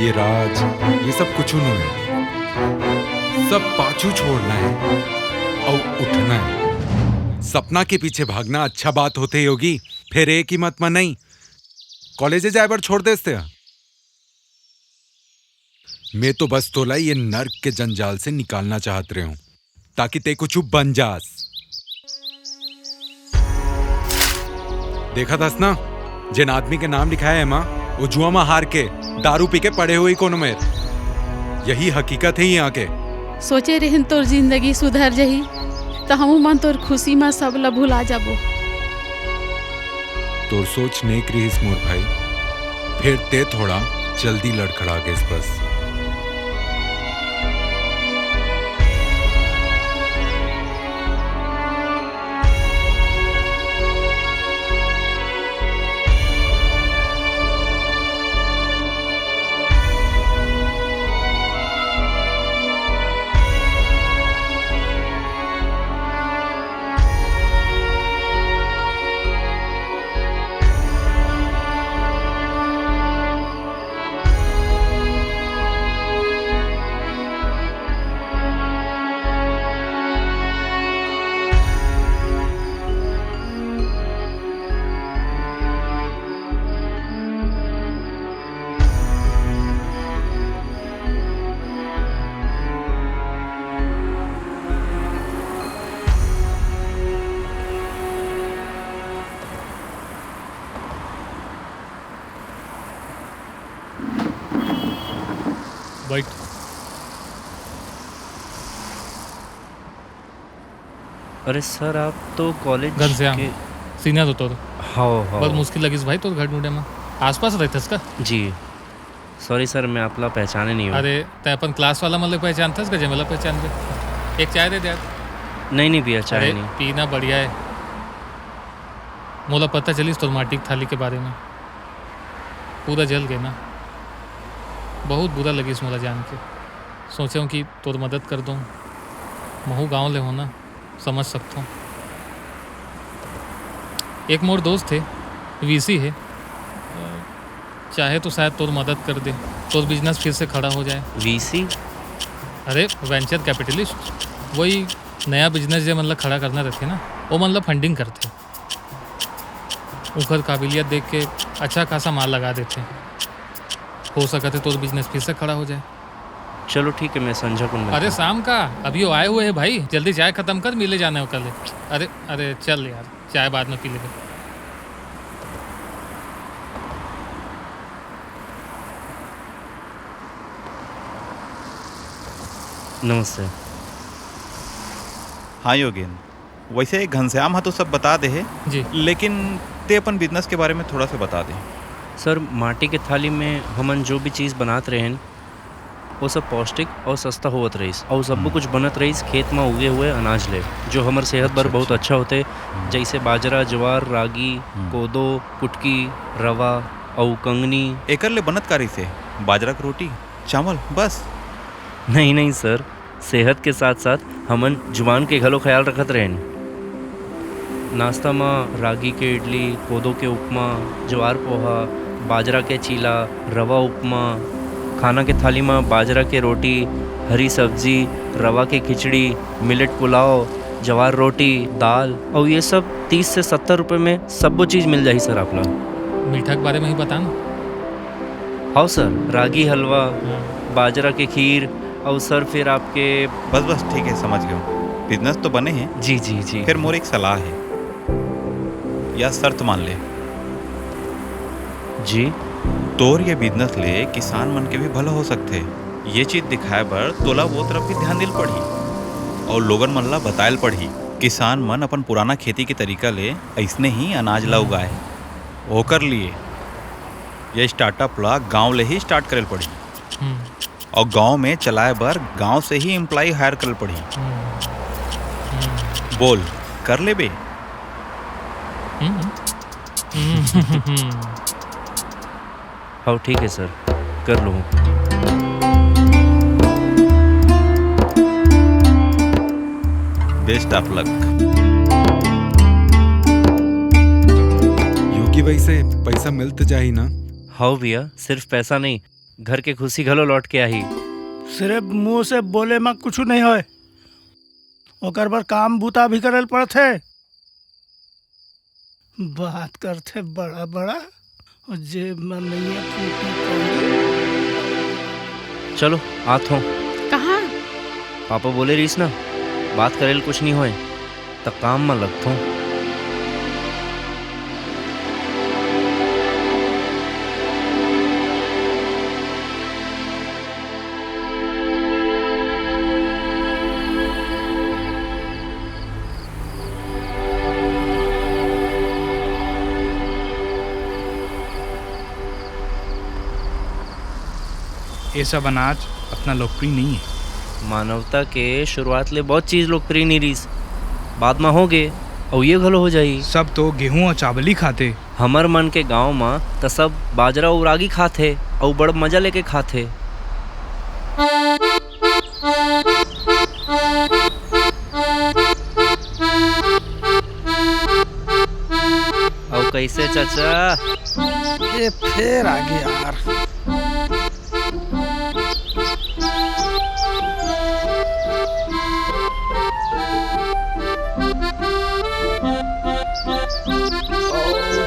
ये राज, ये सब कुछ नहीं है। सब पाछू छोड़ना है और उठना है। सपना के पीछे भागना अच्छा बात होते योगी, फिर एक ही मत में नहीं। कॉलेज जाए पर छोड़ देते। मैं तो बस तोला ये नर्क के जंजाल से निकालना चाहत रहे हूं, ताकि ते कुछ बन जास। देखा था ना, जिन आदमी के नाम लिखा है माँ, वो जुआ में हार के दारू पी के पड़े हुए कोनो में। यही हकीकत है यहाँ के।
सोचे रहन तोर जिंदगी सुधर जही, तो हम मन तोर खुशी में सब ला भुला जाबो।
तोर सोच नेक रहीस मोर भाई, फिर ते थोड़ा जल्दी लड़खड़ा गेस बस।
वाइट
अरे सर आप तो कॉलेज
घर से
के
सीनियर होता तो
हाँ
बहुत मुश्किल लगी भाई तो घर ढूंढे में आसपास रहते इसका
जी। सॉरी सर, मैं आपला पहचाने नहीं हूँ।
अरे तय अपन क्लास वाला मतलब पहचानता इसका जमेला पहचान के। एक चाय दे दे।
नहीं भैया, चाय नहीं
पीना बढ़िया है। मोला पता चली तोर माटी की थाली के बारे में, पूरा जल गए ना। बहुत बुरा लगी इस मोला जान के। सोचे हूँ कि तोर मदद कर दूँ। महू गाँव ले होना समझ सकता हूँ। एक मोर दोस्त थे, वीसी है, चाहे तो शायद तोर मदद कर दे, तोर बिजनेस फिर से खड़ा हो जाए।
वीसी?
अरे वेंचर कैपिटलिस्ट, वही नया बिजनेस जो मतलब खड़ा करना रहते ना, वो मतलब फंडिंग करते। उनकर काबिलियत देख के अच्छा खासा माल लगा देते। हो सकते तो बिजनेस फिर से खड़ा हो जाए।
चलो ठीक है, मैं संजय को
अरे शाम का अभी वो आए हुए हैं भाई, जल्दी चाय खत्म कर, मिले जाने हो कल। अरे चल यार, चाय बाद में पी लेंगे।
नमस्ते।
हाँ योगेंद्र, वैसे घनश्याम हाँ तो सब बता दे है
जी,
लेकिन ते अपन बिजनेस के बारे में थोड़ा सा बता दे।
सर माटी के थाली में हमन जो भी चीज़ बनात रहे हैं वो सब पौष्टिक और सस्ता होत रहीस, और सब कुछ बनत रहीस खेत में उगे हुए अनाज ले, जो हमारे सेहत पर बहुत अच्छा होते। जैसे बाजरा, ज्वार, रागी, कोदो, कुटकी, रवा और कंगनी।
एकर ले बनत कारी से बाजरा की रोटी, चावल बस?
नहीं सर, सेहत के साथ साथ हमन जुबान के घलो ख्याल रखत रहें। नाश्ता में रागी के इडली, कोदो के उपमा, ज्वार पोहा, बाजरा के चीला, रवा उपमा, खाना के थाली में बाजरा के रोटी, हरी सब्जी, रवा के खिचड़ी, मिलेट पुलाव, ज्वार रोटी, दाल, और ये सब 30 से 70 रुपये में सब वो चीज़ मिल जाए सर। आप लोग
मीठा के बारे में ही बताना।
हाँ सर, रागी हलवा, बाजरा के खीर, और सर फिर आपके
बस ठीक है, समझ गया। बिजनेस तो बने हैं।
जी।
फिर मोर एक सलाह है, या शर्त मान ले
जी।
तोर ये बिजनेस ले किसान मन के भी भला हो सकते। ये चीज दिखाए बर तोला वो तरफ भी ध्यान दिल पड़ी, और लोगन मन ला बतायल पड़ी किसान मन अपन पुराना खेती के तरीका ले ऐसने ही अनाज ला उगाए। ओकर लिए ये स्टार्टअप ला गांव ले ही स्टार्ट करल पड़ी और गांव में चलाए बर गांव से ही एम्प्लॉय हायर करल पड़ी। बोल कर ले बे।
हाँ ठीक है सर, कर लूँ।
Best of luck.
योगी भाई से पैसा मिल तो जाही ना?
हाँ भैया, सिर्फ पैसा नहीं, घर के खुशी घलो लौट के आई।
सिर्फ मुंह से बोले में कुछ नहीं होए, ओकर पर काम बूता भी करल पड़थे। बात करते बड़ा बड़ा और जेब में नहीं है फूटी।
चलो आत हो।
कहाँ?
पापा बोले रहीस ना, बात करेल कुछ नहीं होए, तब काम में लगत हूँ।
ये सब अनाज अपना लोकप्रिय नहीं है।
मानवता के शुरुआत ले बहुत चीज लोकप्रिय नहीं रहीस, बाद में हो गए और ये घलो हो जाई।
सब तो गेहूं और चावल ही खाते।
हमर मन के गांव में तो सब बाजरा और रागी खाते और बड़ मजा लेके खाते। और कैसे चाचा?
ये फिर आगे यार।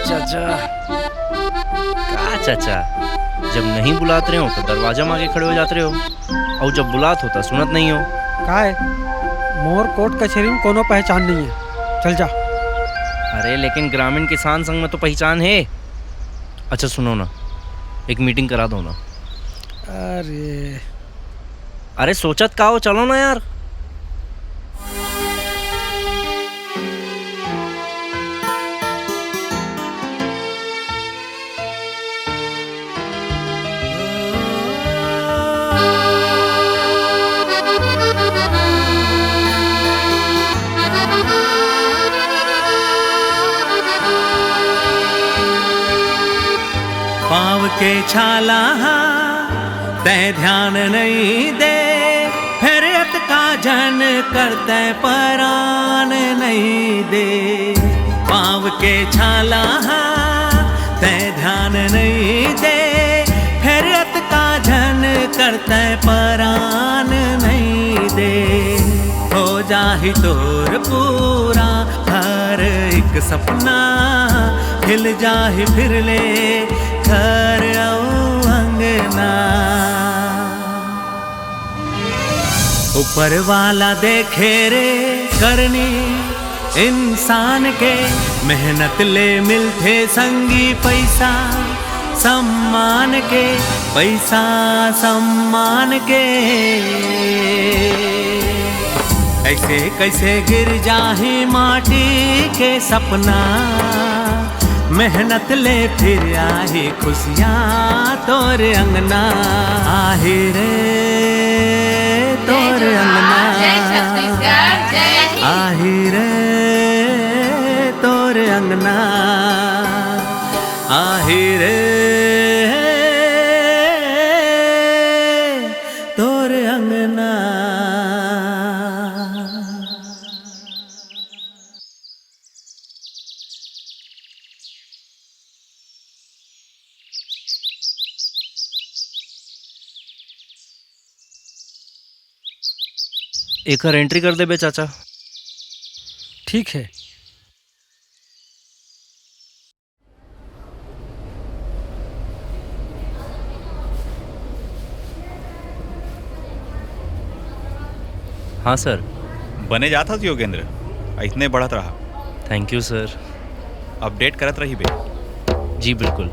चाचा का चाचा, जब नहीं बुलाते रहे हो तो दरवाजा में आके खड़े हो जाते रहे हो, और जब बुलात होता सुनत नहीं हो।
का है? मोर कोट कचहरी में कोनो पहचान नहीं है, चल जा।
अरे लेकिन ग्रामीण किसान संघ में तो पहचान है। अच्छा सुनो ना, एक मीटिंग करा दो ना। अरे सोचत का हो, चलो ना यार।
पाँव के छाला तय ध्यान नहीं दे, फिर अत का जन करते परान नहीं दे। पाँव के छाला तय ध्यान नहीं दे, फिर अत का जन करते परान नहीं दे। हो जाहि तोर पूरा हर एक सपना, हिल जाहि फिर ले घर अंगना। ऊपर वाला देखे रे करनी इंसान के, मेहनत ले मिलते संगी पैसा सम्मान के, पैसा सम्मान के। ऐसे कैसे गिर जाही माटी के सपना, मेहनत ले फिर आही खुशियाँ तोर अंगना। आही रे तोर अंगना, आही रे तोर अंगना, आही रे तोर अंगना।
एक और एंट्री कर दे बे चाचा।
ठीक है।
हाँ सर।
बने जाता था योगेंद्र, इतने बढ़त रहा।
Thank you sir.
अपडेट करत रही बे।
जी बिल्कुल।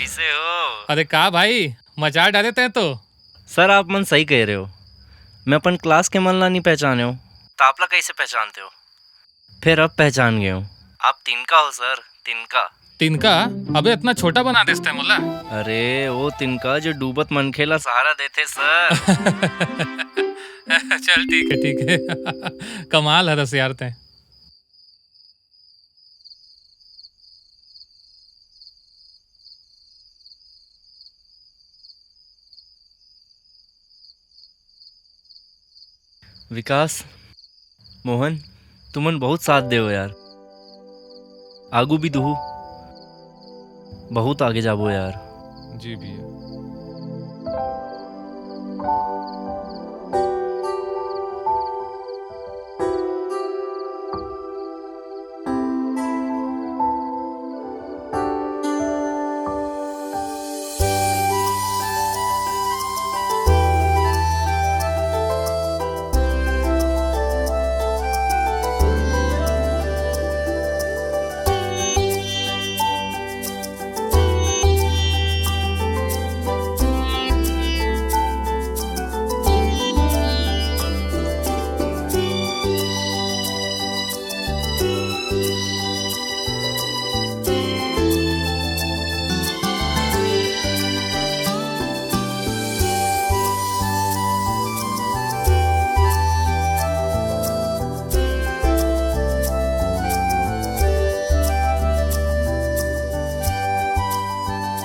कैसे हो?
अरे का भाई मजा डाले तय तो।
सर आप मन सही कह रहे हो। मैं अपन क्लास के मन ला नहीं पहचाने हो तो आपला कैसे पहचानते हो? फिर अब पहचान गए हो। आप तिनका हो सर, तिनका।
तिनका? अबे इतना छोटा बना देते मुला।
अरे वो तिनका जो डूबत मनखेला सहारा देते सर।
चल ठीक है कमाल है रस यार तय।
विकास, मोहन, तुमन बहुत साथ दे हो यार। आगू भी दुहू बहुत आगे जाबो यार।
जी भैया।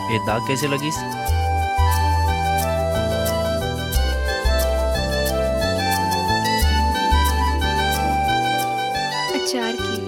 ये दाग कैसे लगीस?
अचार की।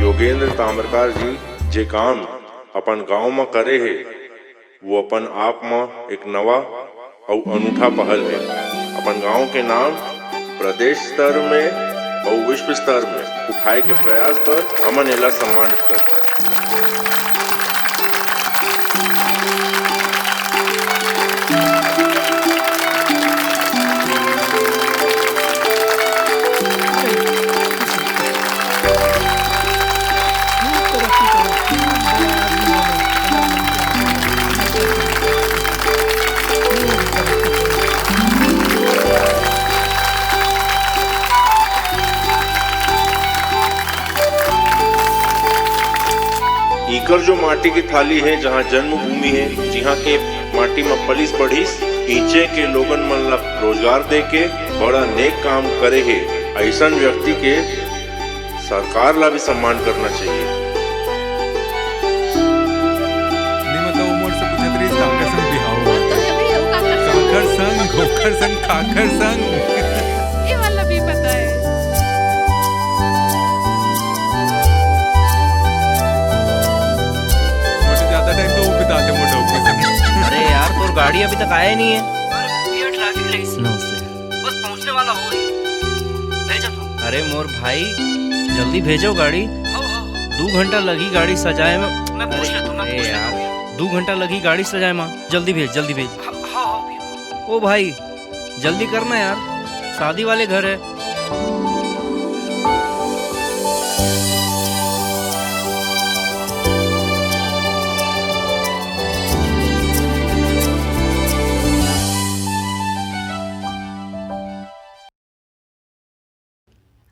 योगेंद्र ताम्रकार जी जे काम अपन गांव में करे है वो अपन आप में एक नवा और अनूठा पहल है। अपन गांव के नाम प्रदेश स्तर में और विश्व स्तर में उठाए के प्रयास पर हमन एला सम्मानित करता है। इकर जो माटी की थाली है जहाँ जन्मभूमि है, जहाँ के माटी में पलिस बढ़ीस, ईचे के लोगन मन ला रोजगार दे के बड़ा नेक काम करे है, ऐसा व्यक्ति के सरकार ला भी सम्मान करना चाहिए।
मतलब उमर से पूछत रही काकर संग बिहाव काकर संग घोकर संग काकर संग
ये वाला भी पता है।
टाइम तो वो बिताते मोटो के संग।
अरे यार तोर गाड़ी अभी तक आया नहीं है। अरे ट्रैफिक रही बस पहुंचने वाला हो ही। भेजो तुम। अरे मोर भाई जल्दी भेजो गाड़ी। 2 घंटा लगी गाड़ी सजाए में। मैं पूछ लेता हूं। अरे यार 2 घंटा लगी गाड़ी सजाए में। जल्दी भेज जल्दी भेज। ओ भाई जल्दी करना यार, शादी वाले घर है।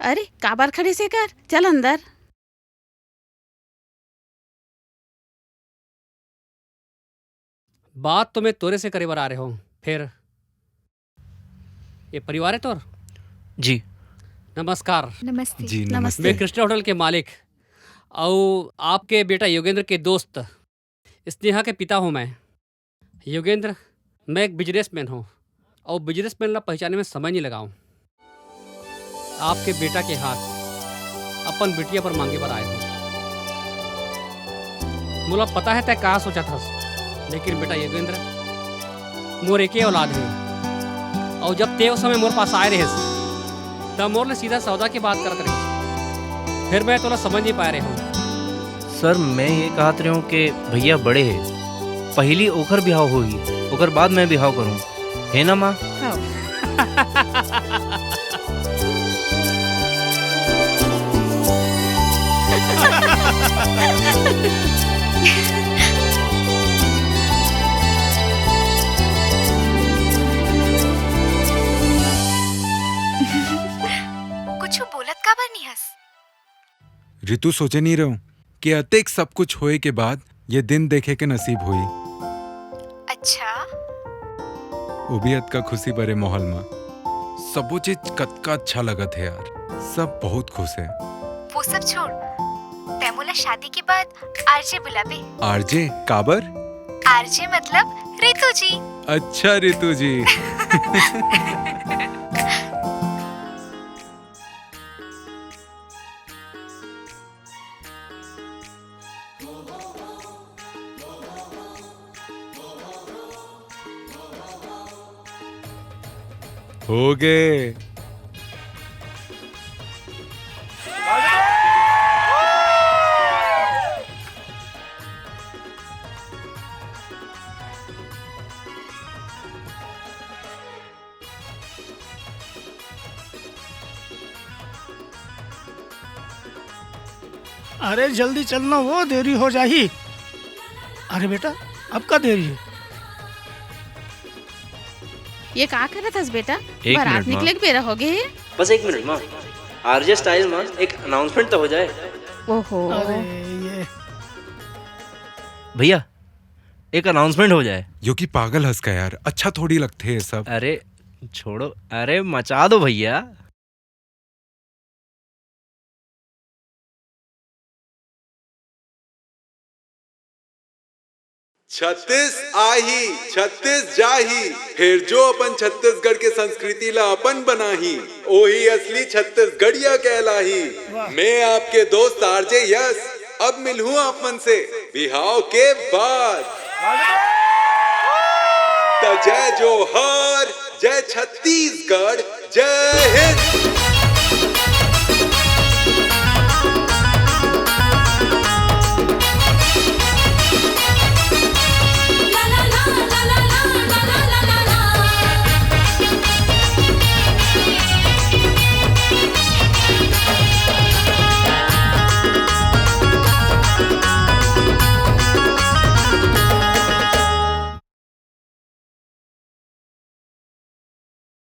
अरे काबर खड़े से कर, चल अंदर।
बात तो मैं तोरे से करे बर आ रहे हो। फिर ये परिवार है तोर?
जी
नमस्कार।
नमस्ते।
जी नमस्ते।
मैं कृष्णा होटल के मालिक और आपके बेटा योगेंद्र के दोस्त स्नेहा के पिता हूँ मैं। योगेंद्र, मैं एक बिजनेसमैन हूँ और बिजनेसमैन ला पहचाने में समय नहीं लगाऊँ। आपके बेटा के हाथ अपन बिटिया पर मांगे पर आए हो। मुला पता है तय कहाँ सोचा था, लेकिन बेटा योगेंद्र मोर एक औलाद है और जब ते उस समय मोर पास आए रहे तब मोर ने सीधा सौदा की बात करते रहे। फिर मैं थोड़ा समझ नहीं पा रहे हूँ।
सर मैं ये कहत रही हूँ कि भैया बड़े है, पहली ओखर बिहाव होगी, ओकर बाद मैं बिहाव करूँ, है ना माँ?
कुछ बोलत का बार नहीं हंस।
रितु सोचे नहीं रहूं कि अतेक सब कुछ होए के बाद ये दिन देखे के नसीब हुई।
अच्छा
वो भी अत का खुशी भरे माहौल में सबो चीज कतका अच्छा लगत है यार, सब बहुत खुश है।
वो सब छोड़, तैमूला शादी के बाद आरजे बुलाबे।
आरजे काबर?
आरजे मतलब रितु जी।
अच्छा रितु जी। हो गए।
अरे जल्दी चलना, वो देरी हो जाही। अरे बेटा अब का देरी है?
ये का करत हस बेटा?
एक
बारात
मिनट, माँ।
निकले के बेरा हो गए है।
बस एक मिनट माँ, आरजे स्टाइल में एक अनाउंसमेंट तो हो जाए।
ओहो
अरे ये
भैया एक अनाउंसमेंट हो जाए।
यो की पागल हंस का यार, अच्छा थोड़ी लगते है सब।
अरे छोड़ो, अरे मचा दो भैया।
छत्तीस आही छत्तीस जाही, फिर जो अपन छत्तीसगढ़ के संस्कृति ला अपन बनाही, ओही असली छत्तीसगढ़िया कहलाही। मैं आपके दोस्त आरजे यस अब मिलूं आप मन से बिहाव के बाद। तो जय जोहार, जय छत्तीसगढ़, जय हिंद।